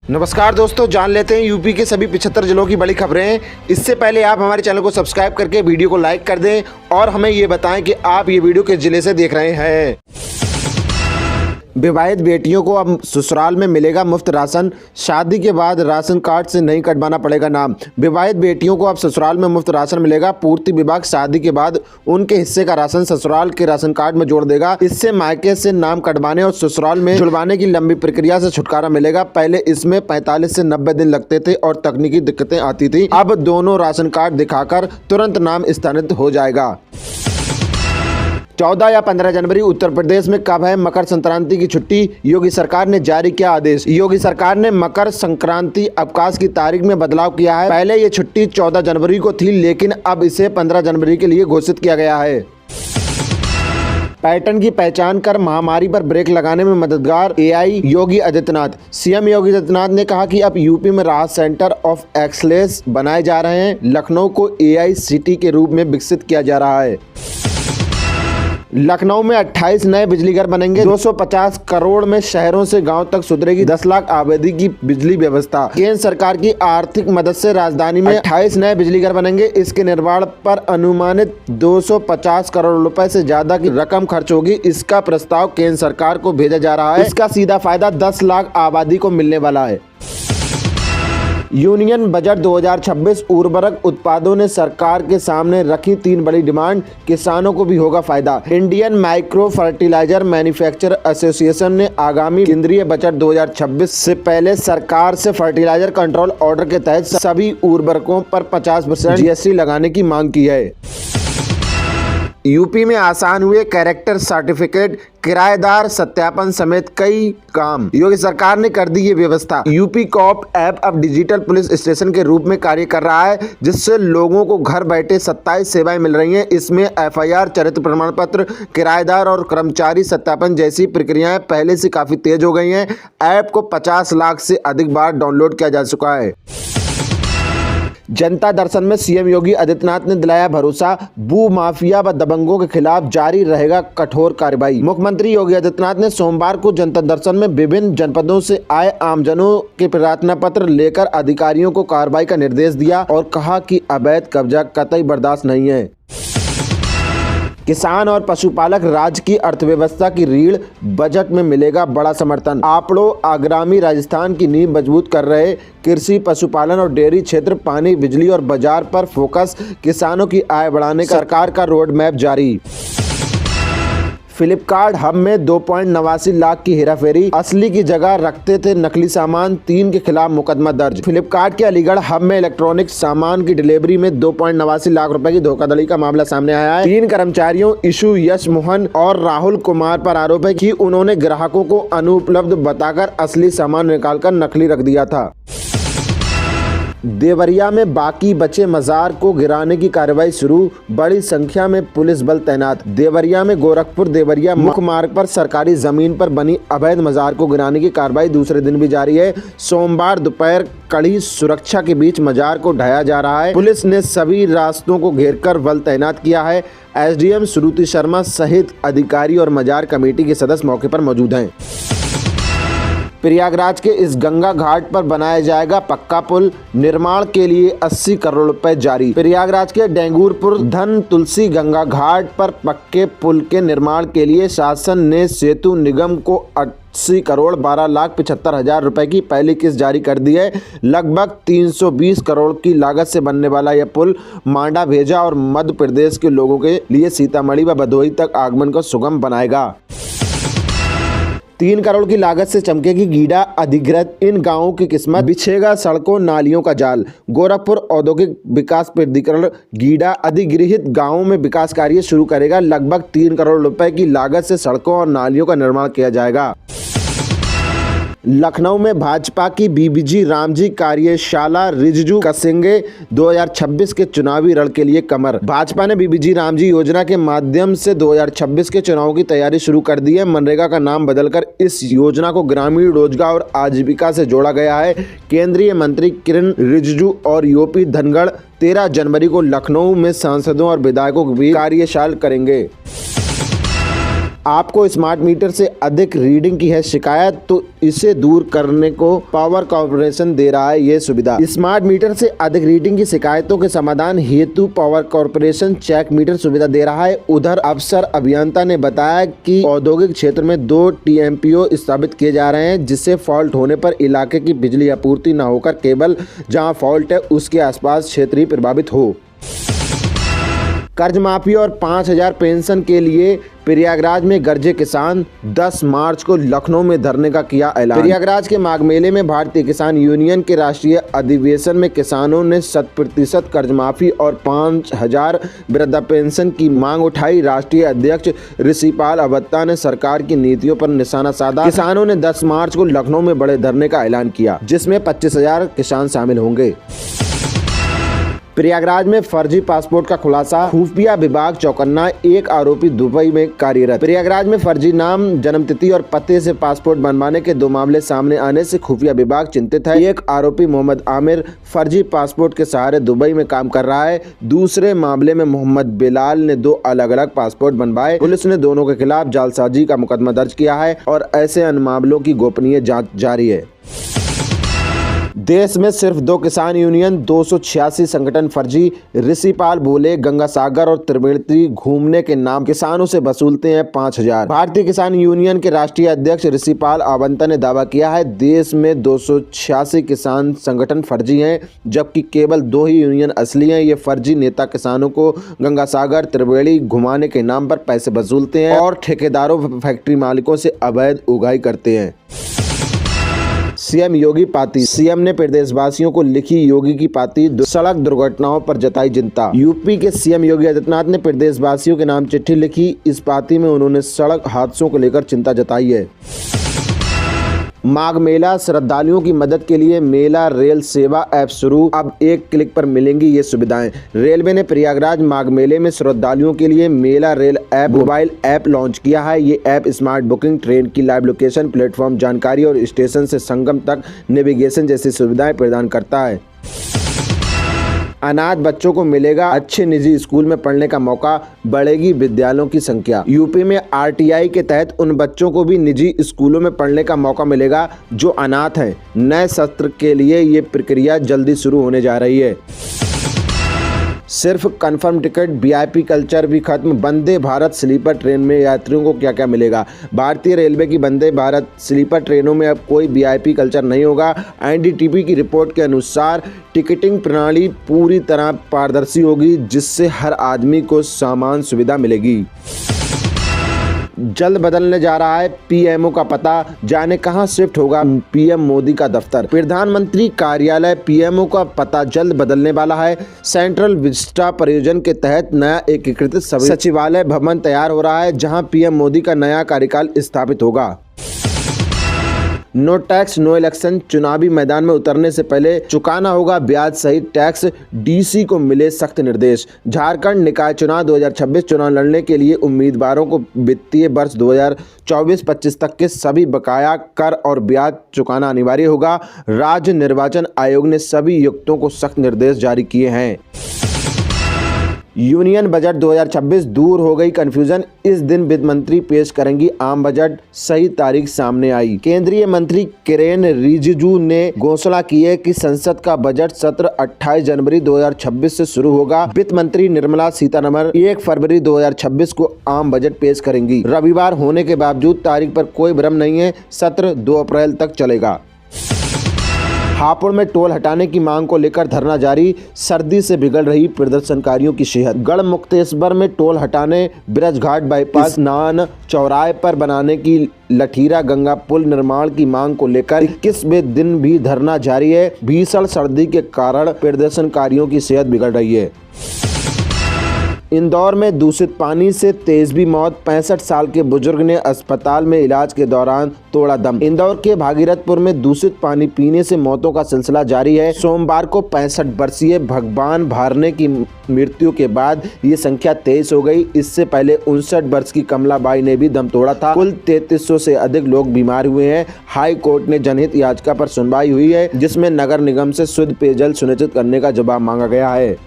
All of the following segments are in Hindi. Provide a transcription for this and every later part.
नमस्कार दोस्तों, जान लेते हैं यूपी के सभी 75 जिलों की बड़ी खबरें। इससे पहले आप हमारे चैनल को सब्सक्राइब करके वीडियो को लाइक कर दें और हमें ये बताएं कि आप ये वीडियो किस जिले से देख रहे हैं। विवाहित बेटियों को अब ससुराल में मिलेगा मुफ्त राशन, शादी के बाद राशन कार्ड से नहीं कटवाना पड़ेगा नाम। विवाहित बेटियों को अब ससुराल में मुफ्त राशन मिलेगा। पूर्ति विभाग शादी के बाद उनके हिस्से का राशन ससुराल के राशन कार्ड में जोड़ देगा। इससे मायके से नाम कटवाने और ससुराल में जुड़वाने की लंबी प्रक्रिया से छुटकारा मिलेगा। पहले इसमें 45 से 90 दिन लगते थे और तकनीकी दिक्कतें आती थी। अब दोनों राशन कार्ड दिखाकर तुरंत नाम स्थानांतरित हो जाएगा। 14 या 15 जनवरी उत्तर प्रदेश में कब है मकर संक्रांति की छुट्टी? योगी सरकार ने जारी किया आदेश। योगी सरकार ने मकर संक्रांति अवकाश की तारीख में बदलाव किया है। पहले ये छुट्टी 14 जनवरी को थी, लेकिन अब इसे 15 जनवरी के लिए घोषित किया गया है। पैटर्न की पहचान कर महामारी पर ब्रेक लगाने में मददगार एआई। योगी आदित्यनाथ। सीएम योगी आदित्यनाथ ने कहा कि अब यूपी में राहत सेंटर ऑफ एक्सलेंस बनाए जा रहे हैं। लखनऊ को एआई सिटी के रूप में विकसित किया जा रहा है। लखनऊ में 28 नए बिजली घर बनेंगे। 250 करोड़ में शहरों से गांव तक सुधरेगी 10 लाख आबादी की बिजली व्यवस्था। केंद्र सरकार की आर्थिक मदद से राजधानी में 28 नए बिजली घर बनेंगे। इसके निर्माण पर अनुमानित 250 करोड़ रुपए से ज्यादा की रकम खर्च होगी। इसका प्रस्ताव केंद्र सरकार को भेजा जा रहा है। इसका सीधा फायदा 10 लाख आबादी को मिलने वाला है। यूनियन बजट 2026 उर्वरक उत्पादों ने सरकार के सामने रखी 3 बड़ी डिमांड। किसानों को भी होगा फायदा। Indian micro fertiliser manufacture association ने आगामी केंद्रीय बजट 2026 से पहले सरकार से फर्टिलाइजर कंट्रोल ऑर्डर के तहत सभी उर्वरकों पर 50% जीएसटी लगाने की मांग की है। यूपी में आसान हुए कैरेक्टर सर्टिफिकेट, किराएदार सत्यापन समेत कई काम। योगी सरकार ने कर दी ये व्यवस्था। यूपी कॉप ऐप अब डिजिटल पुलिस स्टेशन के रूप में कार्य कर रहा है, जिससे लोगों को घर बैठे 27 सेवाएं मिल रही हैं। इसमें एफआईआर, चरित्र प्रमाण पत्र, किराएदार और कर्मचारी सत्यापन जैसी प्रक्रियाएं पहले से काफी तेज हो गई हैं। ऐप को 50 लाख से अधिक बार डाउनलोड किया जा चुका है। जनता दर्शन में सीएम योगी आदित्यनाथ ने दिलाया भरोसा, भू माफिया व दबंगों के खिलाफ जारी रहेगा कठोर कार्रवाई। मुख्यमंत्री योगी आदित्यनाथ ने सोमवार को जनता दर्शन में विभिन्न जनपदों से आए आमजनों के प्रार्थना पत्र लेकर अधिकारियों को कार्रवाई का निर्देश दिया और कहा कि अवैध कब्जा कतई बर्दाश्त नहीं है। किसान और पशुपालक राज्य की अर्थव्यवस्था की रीढ़, बजट में मिलेगा बड़ा समर्थन। आंकड़ों आगामी राजस्थान की नींव मजबूत कर रहे। कृषि, पशुपालन और डेयरी क्षेत्र, पानी, बिजली और बाजार पर फोकस। किसानों की आय बढ़ाने का सरकार का रोड मैप जारी। फ्लिपकार्ट हब में 2.89 लाख की हेराफेरी, असली की जगह रखते थे नकली सामान, 3 के खिलाफ मुकदमा दर्ज। फ्लिपकार्ट के अलीगढ़ हब में इलेक्ट्रॉनिक सामान की डिलीवरी में 2.89 लाख रुपए की धोखाधड़ी का मामला सामने आया है। 3 कर्मचारियों ईशु, यश मोहन और राहुल कुमार पर आरोप है कि उन्होंने ग्राहकों को अनुपलब्ध बताकर असली सामान निकालकर नकली रख दिया था। देवरिया में बाकी बचे मजार को गिराने की कार्रवाई शुरू, बड़ी संख्या में पुलिस बल तैनात। देवरिया में गोरखपुर देवरिया मुख्य मार्ग पर सरकारी जमीन पर बनी अवैध मजार को गिराने की कार्रवाई दूसरे दिन भी जारी है। सोमवार दोपहर कड़ी सुरक्षा के बीच मजार को ढाया जा रहा है। पुलिस ने सभी रास्तों को घेरकर बल तैनात किया है। एसडीएम श्रुति शर्मा सहित अधिकारी और मजार कमेटी के सदस्य मौके पर मौजूद हैं। प्रयागराज के इस गंगा घाट पर बनाया जाएगा पक्का पुल, निर्माण के लिए 80 करोड़ रुपए जारी। प्रयागराज के डेंगूरपुर धन तुलसी गंगा घाट पर पक्के पुल के निर्माण के लिए शासन ने सेतु निगम को 80 करोड़ 12,75,000 रुपए की पहली किस्त जारी कर दी है। लगभग 320 करोड़ की लागत से बनने वाला यह पुल मांडा, भेजा और मध्य प्रदेश के लोगों के लिए सीतामढ़ी व भदोही तक आगमन को सुगम बनाएगा। 3 करोड़ की लागत से चमकेगी गीडा अधिग्रहित इन गांवों की किस्मत, बिछेगा सड़कों नालियों का जाल। गोरखपुर औद्योगिक विकास प्राधिकरण गीडा अधिग्रहित गांवों में विकास कार्य शुरू करेगा। लगभग 3 करोड़ रुपए की लागत से सड़कों और नालियों का निर्माण किया जाएगा। लखनऊ में भाजपा की बीबीजी रामजी कार्यशाला, रिजिजू कसेंगे 2026 के चुनावी रण के लिए कमर। भाजपा ने बीबीजी रामजी योजना के माध्यम से 2026 के चुनाव की तैयारी शुरू कर दी है। मनरेगा का नाम बदलकर इस योजना को ग्रामीण रोजगार और आजीविका से जोड़ा गया है। केंद्रीय मंत्री किरण रिजिजू और यूपी धनगढ़ 13 जनवरी को लखनऊ में सांसदों और विधायकों की कार्यशाला करेंगे। आपको स्मार्ट मीटर से अधिक रीडिंग की है शिकायत, तो इसे दूर करने को पावर कॉर्पोरेशन दे रहा है ये सुविधा। स्मार्ट मीटर से अधिक रीडिंग की शिकायतों के समाधान हेतु पावर कॉर्पोरेशन चेक मीटर सुविधा दे रहा है। उधर अफसर अभियंता ने बताया कि औद्योगिक क्षेत्र में 2 TMPO स्थापित किए जा रहे हैं, जिससे फॉल्ट होने पर इलाके की बिजली आपूर्ति न होकर केवल जहां फॉल्ट है उसके आसपास क्षेत्र ही प्रभावित हो। कर्ज माफी और 5000 पेंशन के लिए प्रयागराज में गरजे किसान, 10 मार्च को लखनऊ में धरने का किया ऐलान। प्रयागराज के माघ मेले में भारतीय किसान यूनियन के राष्ट्रीय अधिवेशन में किसानों ने 100% कर्ज माफी और 5000 वृद्धा पेंशन की मांग उठाई। राष्ट्रीय अध्यक्ष ऋषिपाल अवत्ता ने सरकार की नीतियों पर निशाना साधा। किसानों ने 10 मार्च को लखनऊ में बड़े धरने का ऐलान किया, जिसमें 25,000 किसान शामिल होंगे। प्रयागराज में फर्जी पासपोर्ट का खुलासा, खुफिया विभाग चौकन्ना, एक आरोपी दुबई में कार्यरत। प्रयागराज में फर्जी नाम, जन्मतिथि और पते से पासपोर्ट बनवाने के 2 मामले सामने आने से खुफिया विभाग चिंतित है। एक आरोपी मोहम्मद आमिर फर्जी पासपोर्ट के सहारे दुबई में काम कर रहा है। दूसरे मामले में मोहम्मद बिलाल ने 2 अलग-अलग पासपोर्ट बनवाए। पुलिस ने दोनों के खिलाफ जालसाजी का मुकदमा दर्ज किया है और ऐसे अन्य मामलों की गोपनीय जाँच जारी है। देश में सिर्फ 2 किसान यूनियन, 286 संगठन फर्जी। ऋषिपाल बोले, गंगा सागर और त्रिवेणी घूमने के नाम किसानों से वसूलते हैं 5000। भारतीय किसान यूनियन के राष्ट्रीय अध्यक्ष ऋषिपाल अवंता ने दावा किया है, देश में 286 किसान संगठन फर्जी हैं, जबकि केवल 2 ही यूनियन असली हैं। ये फर्जी नेता किसानों को गंगा सागर त्रिवेणी घुमाने के नाम पर पैसे वसूलते हैं और ठेकेदारों, फैक्ट्री मालिकों से अवैध उगाही करते हैं। सीएम योगी पाती, सीएम ने प्रदेशवासियों को लिखी योगी की पाती, सड़क दुर्घटनाओं पर जताई चिंता। यूपी के सीएम योगी आदित्यनाथ ने प्रदेशवासियों के नाम चिट्ठी लिखी। इस पाती में उन्होंने सड़क हादसों को लेकर चिंता जताई है। माघ मेला, श्रद्धालुओं की मदद के लिए मेला रेल सेवा ऐप शुरू। अब एक क्लिक पर मिलेंगी ये सुविधाएं। रेलवे ने प्रयागराज माघ मेले में श्रद्धालुओं के लिए Mela rail app mobile app launch किया है। ये ऐप स्मार्ट बुकिंग, ट्रेन की लाइव लोकेशन, प्लेटफॉर्म जानकारी और स्टेशन से संगम तक नेविगेशन जैसी सुविधाएं प्रदान करता है। अनाथ बच्चों को मिलेगा अच्छे निजी स्कूल में पढ़ने का मौका, बढ़ेगी विद्यालयों की संख्या। यूपी में RTI के तहत उन बच्चों को भी निजी स्कूलों में पढ़ने का मौका मिलेगा जो अनाथ हैं। नए सत्र के लिए ये प्रक्रिया जल्दी शुरू होने जा रही है। सिर्फ कंफर्म टिकट, VIP कल्चर भी खत्म। वंदे भारत स्लीपर ट्रेन में यात्रियों को क्या क्या मिलेगा? भारतीय रेलवे की वंदे भारत स्लीपर ट्रेनों में अब कोई VIP कल्चर नहीं होगा। NDTV की रिपोर्ट के अनुसार टिकटिंग प्रणाली पूरी तरह पारदर्शी होगी, जिससे हर आदमी को समान सुविधा मिलेगी। जल्द बदलने जा रहा है PMO का पता, जाने कहां शिफ्ट होगा PM मोदी का दफ्तर। प्रधानमंत्री कार्यालय PMO का पता जल्द बदलने वाला है। सेंट्रल विस्टा परियोजना के तहत नया एकीकृत सचिवालय भवन तैयार हो रहा है, जहां PM मोदी का नया कार्यकाल स्थापित होगा। नो टैक्स नो इलेक्शन, चुनावी मैदान में उतरने से पहले चुकाना होगा ब्याज सहित टैक्स, DC को मिले सख्त निर्देश। झारखंड निकाय चुनाव 2026 चुनाव लड़ने के लिए उम्मीदवारों को वित्तीय वर्ष 2024-25 तक के सभी बकाया कर और ब्याज चुकाना अनिवार्य होगा। राज्य निर्वाचन आयोग ने सभी युक्तों को सख्त निर्देश जारी किए हैं। यूनियन बजट 2026 दूर हो गई कंफ्यूजन, इस दिन वित्त मंत्री पेश करेंगी आम बजट, सही तारीख सामने आई। केंद्रीय मंत्री किरेन रिजिजू ने घोषणा की है कि संसद का बजट सत्र 28 जनवरी 2026 से शुरू होगा। वित्त मंत्री निर्मला सीतारमण 1 फरवरी 2026 को आम बजट पेश करेंगी। रविवार होने के बावजूद तारीख पर कोई भ्रम नहीं है, सत्र 2 अप्रैल तक चलेगा। हापुड़ में टोल हटाने की मांग को लेकर धरना जारी, सर्दी से बिगड़ रही प्रदर्शनकारियों की सेहत। गढ़मुक्तेश्वर में टोल हटाने, ब्रजघाट बाईपास, स्नान चौराहे पर बनाने की लठीरा गंगा पुल निर्माण की मांग को लेकर 21वें दिन भी धरना जारी है। भीषण सर्दी के कारण प्रदर्शनकारियों की सेहत बिगड़ रही है। इंदौर में दूषित पानी से तेज़बी मौत, 65 साल के बुजुर्ग ने अस्पताल में इलाज के दौरान तोड़ा दम। इंदौर के भागीरथपुर में दूषित पानी पीने से मौतों का सिलसिला जारी है। सोमवार को 65 वर्षीय भगवान भारने की मृत्यु के बाद ये संख्या 23 हो गई। इससे पहले 59 वर्ष की कमलाबाई ने भी दम तोड़ा था। कुल 3300 से अधिक लोग बीमार हुए हैं। हाई कोर्ट ने जनहित याचिका पर सुनवाई हुई है, जिसमें नगर निगम से शुद्ध पेयजल सुनिश्चित करने का जवाब मांगा गया है।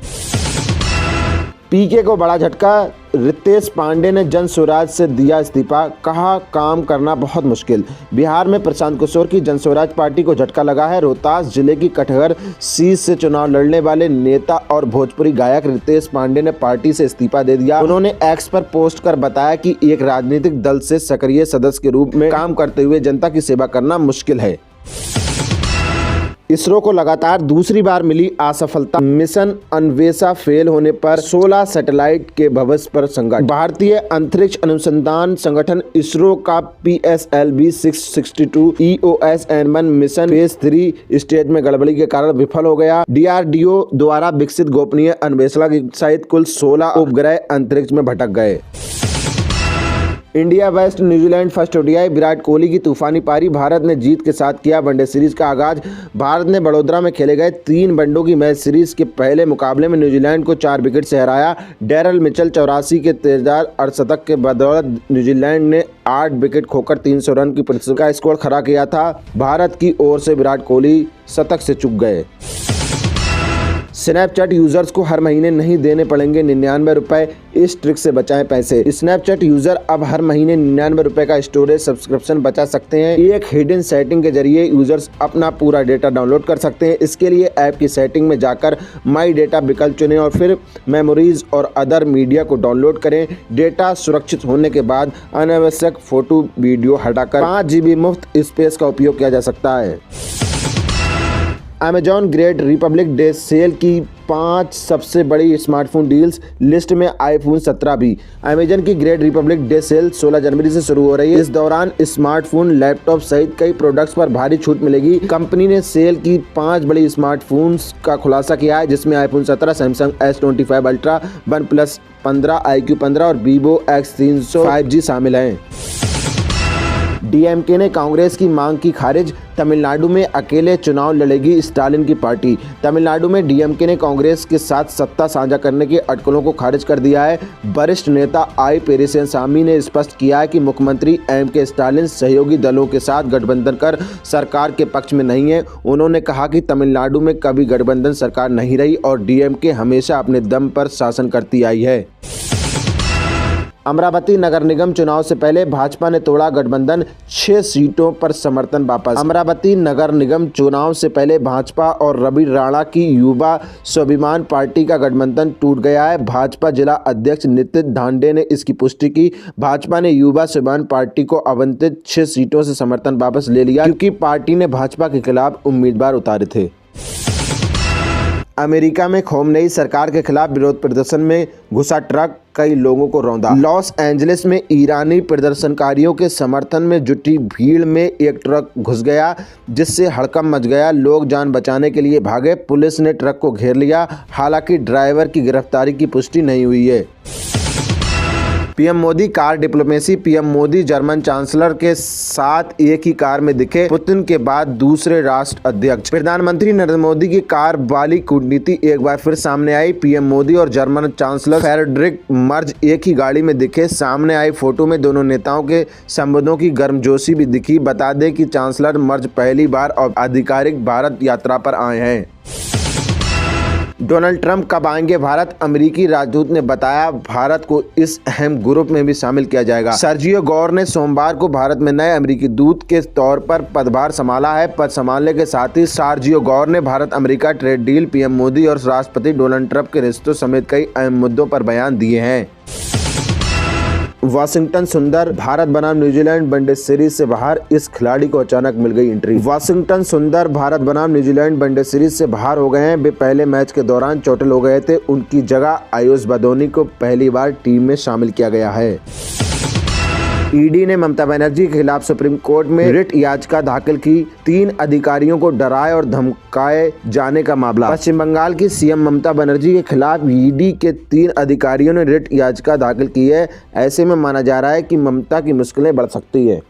पीके को बड़ा झटका, रितेश पांडे ने जन स्वराज से दिया इस्तीफा, कहा काम करना बहुत मुश्किल। बिहार में प्रशांत किशोर की जन स्वराज पार्टी को झटका लगा है। रोहतास जिले की कटहर सीट से चुनाव लड़ने वाले नेता और भोजपुरी गायक रितेश पांडे ने पार्टी से इस्तीफा दे दिया। उन्होंने एक्स पर पोस्ट कर बताया कि एक राजनीतिक दल से सक्रिय सदस्य के रूप में काम करते हुए जनता की सेवा करना मुश्किल है। इसरो को लगातार दूसरी बार मिली असफलता। मिशन अन्वेषा फेल होने पर 16 सैटेलाइट के भविष्य पर संकट। भारतीय अंतरिक्ष अनुसंधान संगठन इसरो का PSLV 662 EOS-N1 mission phase 3 stage में गड़बड़ी के कारण विफल हो गया। DRDO द्वारा विकसित गोपनीय अन्वेषण सहित कुल 16 उपग्रह अंतरिक्ष में भटक गए। India West New Zealand first ODI। Virat Kohli की तूफानी पारी। भारत ने जीत के साथ किया वनडे सीरीज का आगाज। भारत ने बड़ोदरा में खेले गए 3 वनडों की मैच सीरीज के पहले मुकाबले में न्यूजीलैंड को 4 विकेट से हराया। डेरल मिचेल 84 के तेजदार अर्धशतक के बदौलत न्यूजीलैंड ने 8 विकेट खोकर 300 रन की प्रतिशत का स्कोर खड़ा किया था। भारत की ओर से विराट कोहली शतक से चूक गए। स्नैपचैट यूजर्स को हर महीने नहीं देने पड़ेंगे 99 रुपए, इस ट्रिक से बचाएं पैसे। स्नैपचैट यूजर अब हर महीने 99 रुपए का स्टोरेज सब्सक्रिप्शन बचा सकते हैं। एक हिडन सेटिंग के जरिए यूजर्स अपना पूरा डेटा डाउनलोड कर सकते हैं। इसके लिए ऐप की सेटिंग में जाकर माई डेटा विकल्प चुनें और फिर मेमोरीज और अदर मीडिया को डाउनलोड करें। डेटा सुरक्षित होने के बाद अनावश्यक फोटो वीडियो हटाकर 5 GB मुफ्त स्पेस का उपयोग किया जा सकता है। Amazon Great Republic Day Sale की 5 सबसे बड़ी स्मार्टफोन डील्स लिस्ट में iPhone 17 भी। अमेजॉन की ग्रेट रिपब्लिक डे सेल 16 जनवरी से शुरू हो रही है। इस दौरान स्मार्टफोन, लैपटॉप सहित कई प्रोडक्ट्स पर भारी छूट मिलेगी। कंपनी ने सेल की 5 बड़ी स्मार्टफोन्स का खुलासा किया है, जिसमें iPhone 17, Samsung S25 Ultra, OnePlus 15, iQOO 15 और Vivo X300 5G शामिल हैं। DMK ने कांग्रेस की मांग की खारिज। तमिलनाडु में अकेले चुनाव लड़ेगी स्टालिन की पार्टी। तमिलनाडु में DMK ने कांग्रेस के साथ सत्ता साझा करने की अटकलों को खारिज कर दिया है। वरिष्ठ नेता I पेरियसामी ने स्पष्ट किया है कि मुख्यमंत्री MK स्टालिन सहयोगी दलों के साथ गठबंधन कर सरकार के पक्ष में नहीं है। उन्होंने कहा कि तमिलनाडु में कभी गठबंधन सरकार नहीं रही और DMK हमेशा अपने दम पर शासन करती आई है। अमरावती नगर निगम चुनाव से पहले भाजपा ने तोड़ा गठबंधन, 6 सीटों पर समर्थन वापस। अमरावती नगर निगम चुनाव से पहले भाजपा और रवि राणा की युवा स्वाभिमान पार्टी का गठबंधन टूट गया है। भाजपा जिला अध्यक्ष नितिन धांडे ने इसकी पुष्टि की। भाजपा ने युवा स्वाभिमान पार्टी को आवंटित 6 सीटों से समर्थन वापस ले लिया, क्योंकि पार्टी ने भाजपा के खिलाफ उम्मीदवार उतारे थे। अमेरिका में खोमनेई सरकार के खिलाफ विरोध प्रदर्शन में घुसा ट्रक, कई लोगों को रौंदा। लॉस एंजलिस में ईरानी प्रदर्शनकारियों के समर्थन में जुटी भीड़ में एक ट्रक घुस गया, जिससे हड़कंप मच गया। लोग जान बचाने के लिए भागे। पुलिस ने ट्रक को घेर लिया। हालांकि ड्राइवर की गिरफ्तारी की पुष्टि नहीं हुई है। PM Modi car diplomacy. PM Modi German chancellor के साथ एक ही कार में दिखे, पुतिन के बाद दूसरे राष्ट्र अध्यक्ष। प्रधानमंत्री नरेंद्र मोदी की कार वाली कूटनीति एक बार फिर सामने आई। पीएम मोदी और जर्मन चांसलर फ्रेडरिक मर्ज एक ही गाड़ी में दिखे। सामने आई फोटो में दोनों नेताओं के संबंधों की गर्मजोशी भी दिखी। बता दें कि चांसलर मर्ज पहली बार आधिकारिक भारत यात्रा पर आए हैं। डोनाल्ड ट्रंप कब आएंगे भारत? अमेरिकी राजदूत ने बताया भारत को इस अहम ग्रुप में भी शामिल किया जाएगा। सर्जियो गौर ने सोमवार को भारत में नए अमेरिकी दूत के तौर पर पदभार संभाला है। पद संभालने के साथ ही सर्जियो गौर ने Bharat America trade deal, PM Modi और राष्ट्रपति डोनाल्ड ट्रंप के रिश्तों समेत कई अहम मुद्दों पर बयान दिए हैं। वाशिंगटन सुंदर भारत बनाम न्यूजीलैंड वनडे सीरीज से बाहर, इस खिलाड़ी को अचानक मिल गई एंट्री। वाशिंगटन सुंदर भारत बनाम न्यूजीलैंड वनडे सीरीज से बाहर हो गए हैं। वे पहले मैच के दौरान चोटिल हो गए थे। उनकी जगह आयुष बदोनी को पहली बार टीम में शामिल किया गया है। ईडी ने ममता बनर्जी के खिलाफ सुप्रीम कोर्ट में रिट याचिका दाखिल की। 3 अधिकारियों को डराए और धमकाए जाने का मामला। पश्चिम बंगाल की सीएम ममता बनर्जी के खिलाफ ईडी के 3 अधिकारियों ने रिट याचिका दाखिल की है। ऐसे में माना जा रहा है कि ममता की मुश्किलें बढ़ सकती है।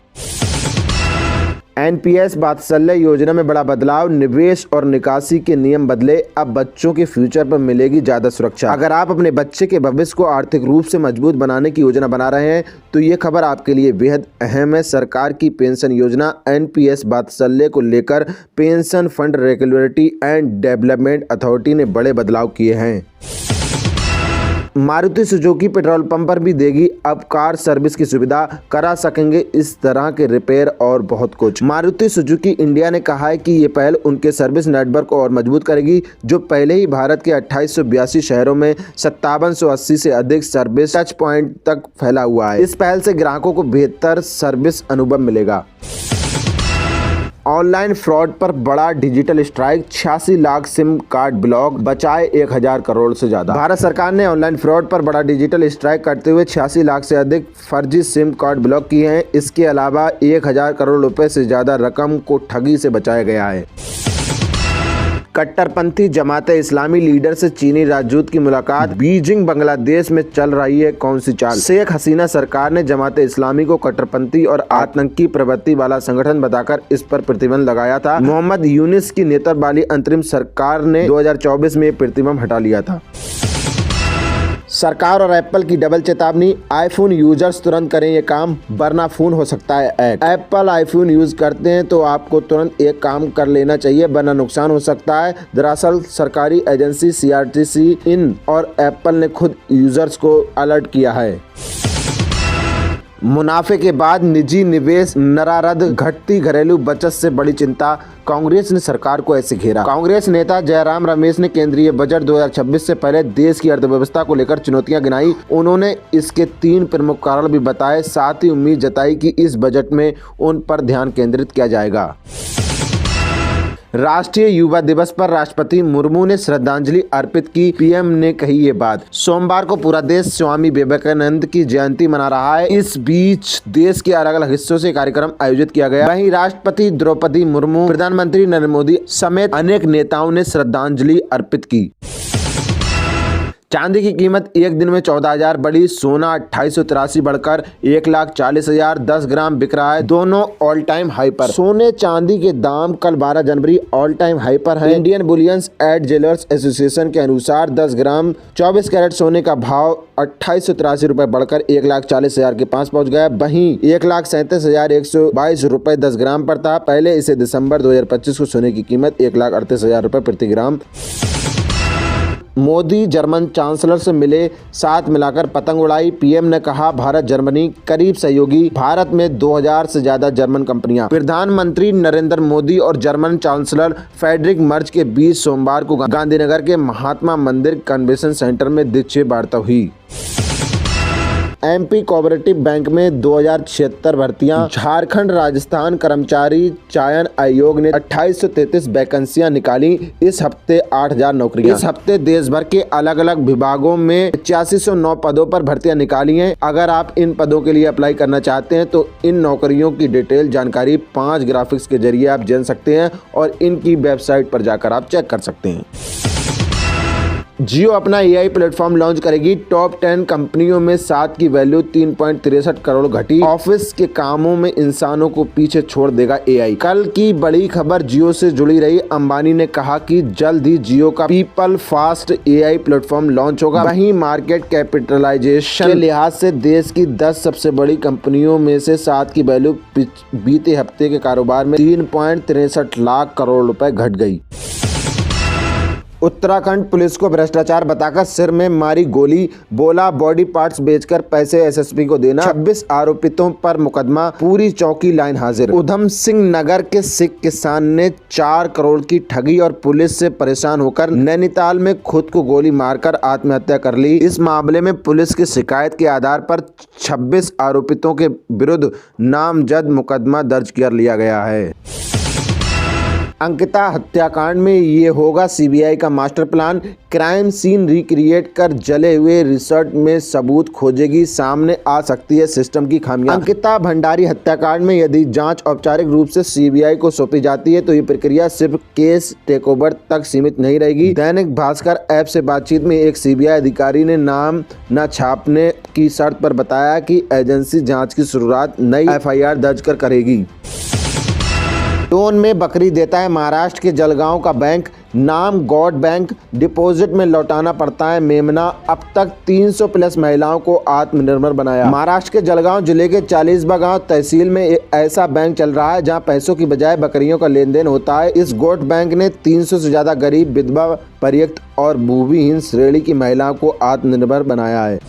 NPS वात्सल्य योजना में बड़ा बदलाव, निवेश और निकासी के नियम बदले। अब बच्चों के फ्यूचर पर मिलेगी ज्यादा सुरक्षा। अगर आप अपने बच्चे के भविष्य को आर्थिक रूप से मजबूत बनाने की योजना बना रहे हैं तो ये खबर आपके लिए बेहद अहम है। सरकार की पेंशन योजना NPS वात्सल्य को लेकर pension fund regulatory and development authority ने बड़े बदलाव किए हैं। मारुति सुजुकी पेट्रोल पंप पर भी देगी अब कार सर्विस की सुविधा, करा सकेंगे इस तरह के रिपेयर और बहुत कुछ। मारुति सुजुकी इंडिया ने कहा है कि ये पहल उनके सर्विस नेटवर्क को और मजबूत करेगी, जो पहले ही भारत के 2882 शहरों में 5780 से अधिक सर्विस टच पॉइंट तक फैला हुआ है। इस पहल से ग्राहकों को बेहतर सर्विस अनुभव मिलेगा। ऑनलाइन फ्रॉड पर बड़ा digital strike, 86 lakh SIM card block, बचाए 1000 करोड़ से ज्यादा। भारत सरकार ने ऑनलाइन फ्रॉड पर बड़ा डिजिटल स्ट्राइक करते हुए 86 लाख से अधिक फर्जी सिम कार्ड ब्लॉक किए हैं। इसके अलावा 1000 करोड़ रुपए से ज्यादा रकम को ठगी से बचाया गया है। कट्टरपंथी जमाते इस्लामी लीडर से चीनी राजदूत की मुलाकात, बीजिंग बांग्लादेश में चल रही है कौन सी चाल। शेख हसीना सरकार ने जमाते इस्लामी को कट्टरपंथी और आतंकी प्रवृत्ति वाला संगठन बताकर इस पर प्रतिबंध लगाया था। मोहम्मद यूनिस की नेतृत्व वाली अंतरिम सरकार ने 2024 में प्रतिबंध हटा लिया था। सरकार और एप्पल की डबल चेतावनी, आईफोन यूजर्स तुरंत करें ये काम वरना फोन हो सकता है हैक। एप्पल आईफोन यूज करते हैं तो आपको तुरंत एक काम कर लेना चाहिए वरना नुकसान हो सकता है। दरअसल सरकारी एजेंसी CRTC इन और एप्पल ने खुद यूजर्स को अलर्ट किया है। मुनाफे के बाद निजी निवेश नरारद, घटती घरेलू बचत से बड़ी चिंता, कांग्रेस ने सरकार को ऐसे घेरा। कांग्रेस नेता जयराम रमेश ने केंद्रीय बजट 2026 से पहले देश की अर्थव्यवस्था को लेकर चुनौतियां गिनाई। उन्होंने इसके 3 प्रमुख कारण भी बताए, साथ ही उम्मीद जताई कि इस बजट में उन पर ध्यान केंद्रित किया जाएगा। राष्ट्रीय युवा दिवस पर राष्ट्रपति मुर्मू ने श्रद्धांजलि अर्पित की, पीएम ने कही ये बात। सोमवार को पूरा देश स्वामी विवेकानंद की जयंती मना रहा है। इस बीच देश के अलग अलग हिस्सों से कार्यक्रम आयोजित किया गया। वहीं राष्ट्रपति द्रौपदी मुर्मू, प्रधानमंत्री नरेंद्र मोदी समेत अनेक नेताओं ने श्रद्धांजलि अर्पित की। चांदी की कीमत एक दिन में 14,000 बढ़ी, सोना 2883 बढ़कर 1,40,000 10 ग्राम बिक रहा है, दोनों ऑल टाइम हाई पर। सोने चांदी के दाम कल 12 जनवरी ऑल टाइम हाई पर है। Indian bullions and jewellers association के अनुसार 10 ग्राम 24 कैरेट सोने का भाव 2883 रुपए बढ़कर 1,40,000 के पास पहुंच गया। वहीं 1,37,122 रुपए 10 ग्राम पर था। पहले इसे दिसंबर 2025 को सोने की कीमत 1,38,000 रुपए प्रति ग्राम। मोदी जर्मन चांसलर से मिले, साथ मिलाकर पतंग उड़ाई, पीएम ने कहा भारत जर्मनी करीब सहयोगी, भारत में 2000 से ज्यादा जर्मन कंपनियां। प्रधानमंत्री नरेंद्र मोदी और जर्मन चांसलर फ्रेडरिक मर्ज के बीच सोमवार को गांधीनगर के महात्मा मंदिर कन्वेंशन सेंटर में द्विपक्षीय वार्ता हुई। MP कोऑपरेटिव बैंक में 2076 भर्तियां, झारखंड राजस्थान कर्मचारी चयन आयोग ने 2833 वैकेंसियां निकाली। इस हफ्ते 8000 नौकरियां। इस हफ्ते देश भर के अलग अलग विभागों में 8509 पदों पर भर्तियां निकाली हैं। अगर आप इन पदों के लिए अप्लाई करना चाहते हैं तो इन नौकरियों की डिटेल जानकारी 5 ग्राफिक्स के जरिए आप जान सकते हैं और इनकी वेबसाइट पर जाकर आप चेक कर सकते हैं। जियो अपना AI प्लेटफॉर्म लॉन्च करेगी। टॉप 10 कंपनियों में 7 की वैल्यू 3.63 करोड़ घटी। ऑफिस के कामों में इंसानों को पीछे छोड़ देगा AI। कल की बड़ी खबर जियो से जुड़ी रही। अंबानी ने कहा कि जल्द ही जियो का people fast AI platform launch होगा। वहीं मार्केट कैपिटलाइजेशन के लिहाज से देश की 10 सबसे बड़ी कंपनियों में से 7 की वैल्यू बीते हफ्ते के कारोबार में 3.63 लाख करोड़ रुपए घट गई। उत्तराखंड पुलिस को भ्रष्टाचार बताकर सिर में मारी गोली, बोला बॉडी पार्ट्स बेचकर पैसे SSP को देना। 26 आरोपितों पर मुकदमा, पूरी चौकी लाइन हाजिर। उधम सिंह नगर के सिख किसान ने 4 करोड़ की ठगी और पुलिस से परेशान होकर नैनीताल में खुद को गोली मारकर आत्महत्या कर ली। इस मामले में पुलिस की शिकायत के आधार पर 26 आरोपितों के विरुद्ध नामजद मुकदमा दर्ज कर लिया गया है। अंकिता हत्याकांड में ये होगा CBI का master plan. Crime scene recreate कर जले हुए रिसोर्ट में सबूत खोजेगी, सामने आ सकती है सिस्टम की खामियां। अंकिता भंडारी हत्याकांड में यदि जांच औपचारिक रूप से CBI को सौंपी जाती है तो ये प्रक्रिया सिर्फ केस टेकओवर तक सीमित नहीं रहेगी। दैनिक भास्कर ऐप से बातचीत में एक CBI अधिकारी ने नाम न छापने की शर्त पर बताया कि एजेंसी जाँच की शुरुआत नई FIR दर्ज कर करेगी। लोन में बकरी देता है महाराष्ट्र के जलगांव का बैंक, नाम गॉड बैंक, डिपॉजिट में लौटाना पड़ता है मेमना। अब तक 300 प्लस महिलाओं को आत्मनिर्भर बनाया। महाराष्ट्र के जलगांव जिले के 40 गांव तहसील में ऐसा बैंक चल रहा है जहां पैसों की बजाय बकरियों का लेन देन होता है। इस गॉड बैंक ने 300 से ज्यादा गरीब, विधवा, परित्यक्त और भूमिहीन श्रेणी की महिलाओं को आत्मनिर्भर बनाया है।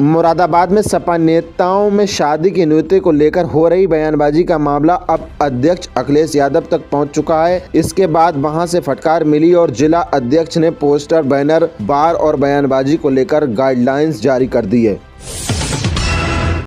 मुरादाबाद में सपा नेताओं में शादी की नियुक्ति को लेकर हो रही बयानबाजी का मामला अब अध्यक्ष अखिलेश यादव तक पहुंच चुका है। इसके बाद वहां से फटकार मिली और जिला अध्यक्ष ने पोस्टर, बैनर, बार और बयानबाजी को लेकर गाइडलाइंस जारी कर दी है।